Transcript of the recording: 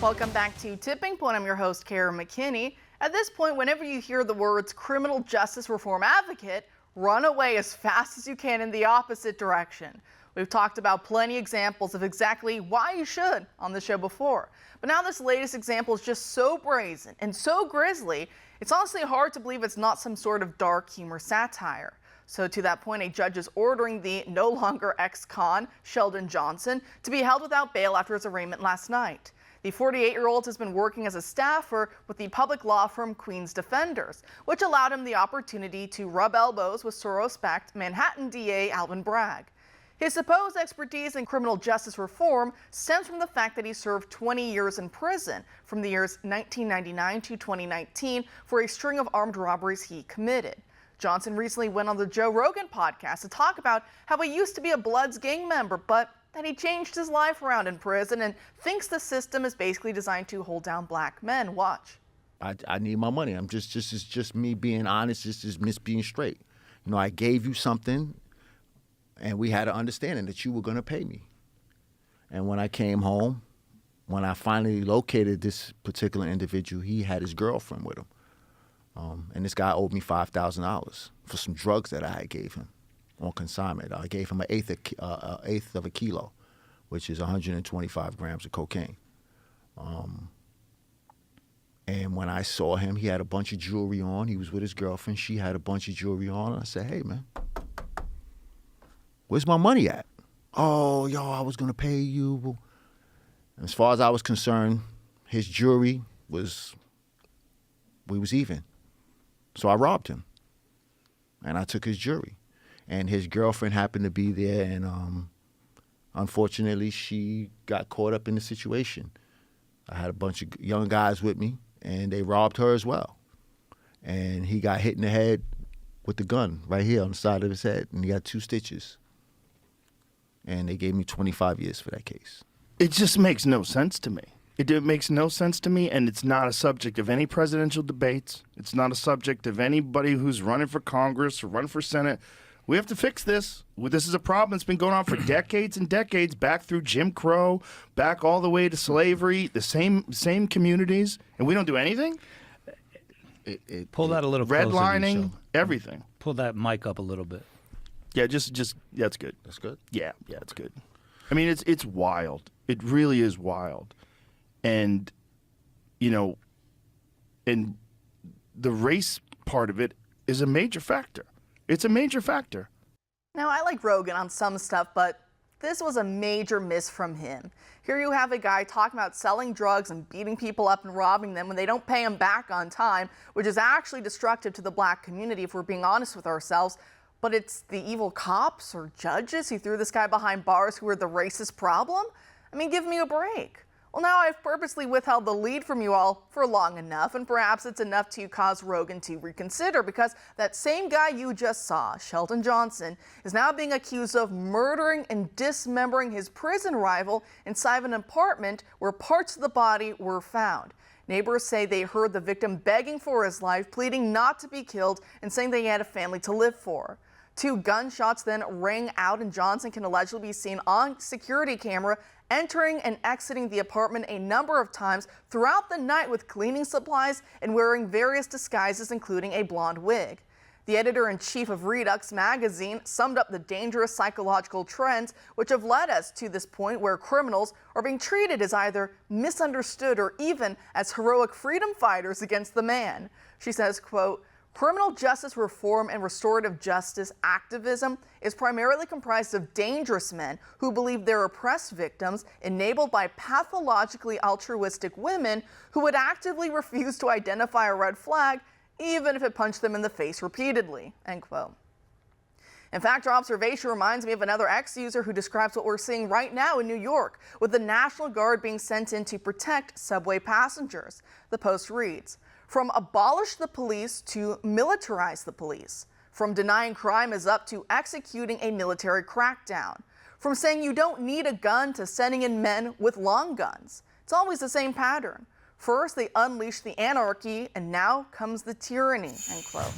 Welcome back to Tipping Point. I'm your host, Kara McKinney. At this point, whenever you hear the words criminal justice reform advocate, run away as fast as you can in the opposite direction. We've talked about plenty of examples of exactly why you should on the show before. But now this latest example is just so brazen and so grisly, it's honestly hard to believe it's not some sort of dark humor satire. So to that point, a judge is ordering the no longer ex-con, Sheldon Johnson, to be held without bail after his arraignment last night. The 48-year-old has been working as a staffer with the public law firm Queen's Defenders, which allowed him the opportunity to rub elbows with Soros-backed Manhattan DA Alvin Bragg. His supposed expertise in criminal justice reform stems from the fact that he served 20 years in prison from the years 1999 to 2019 for a string of armed robberies he committed. Johnson recently went on the Joe Rogan podcast to talk about how he used to be a Bloods gang member, but that he changed his life around in prison and thinks the system is basically designed to hold down black men. Watch. I need my money. It's just me being honest. It's just me being straight. You know, I gave you something, and we had an understanding that you were going to pay me. And when I came home, when I finally located this particular individual, he had his girlfriend with him. And this guy owed me $5,000 for some drugs that I gave him on consignment. I gave him an eighth of a kilo, which is 125 grams of cocaine. And when I saw him, he had a bunch of jewelry on. He was with his girlfriend. She had a bunch of jewelry on. And I said, hey, man, where's my money at? Oh, yo, I was going to pay you. And as far as I was concerned, his jewelry we was even. So I robbed him, and I took his jewelry. And his girlfriend happened to be there, and unfortunately, she got caught up in the situation. I had a bunch of young guys with me, and they robbed her as well. And he got hit in the head with the gun right here on the side of his head, and he got 2 stitches. And they gave me 25 years for that case. It just makes no sense to me. It makes no sense to me, and it's not a subject of any presidential debates. It's not a subject of anybody who's running for Congress or running for Senate. We have to fix this. This is a problem that's been going on for decades and decades, back through Jim Crow, back all the way to slavery, the same communities, and we don't do anything? Pull that a little closer. Redlining, everything. Pull that mic up a little bit. Yeah, just that's good. That's good? Yeah, it's good. I mean, it's wild. It really is wild. And, you know, and the race part of it is a major factor. It's a major factor. Now, I like Rogan on some stuff, but this was a major miss from him. Here you have a guy talking about selling drugs and beating people up and robbing them when they don't pay him back on time, which is actually destructive to the black community if we're being honest with ourselves. But it's the evil cops or judges who threw this guy behind bars who are the racist problem? I mean, give me a break. Well, now I've purposely withheld the lead from you all for long enough, and perhaps it's enough to cause Rogan to reconsider, because that same guy you just saw, Sheldon Johnson, is now being accused of murdering and dismembering his prison rival inside of an apartment where parts of the body were found. Neighbors say they heard the victim begging for his life, pleading not to be killed, and saying they had a family to live for. 2 gunshots then rang out, and Johnson can allegedly be seen on security camera entering and exiting the apartment a number of times throughout the night with cleaning supplies and wearing various disguises, including a blonde wig. The editor-in-chief of Redux magazine summed up the dangerous psychological trends which have led us to this point where criminals are being treated as either misunderstood or even as heroic freedom fighters against the man. She says, quote, criminal justice reform and restorative justice activism is primarily comprised of dangerous men who believe they're oppressed victims enabled by pathologically altruistic women who would actively refuse to identify a red flag even if it punched them in the face repeatedly, end quote. In fact, your observation reminds me of another ex-user who describes what we're seeing right now in New York, with the National Guard being sent in to protect subway passengers. The Post reads, from abolish the police to militarize the police. From denying crime is up to executing a military crackdown. From saying you don't need a gun to sending in men with long guns. It's always the same pattern. First, they unleash the anarchy, and now comes the tyranny, end quote.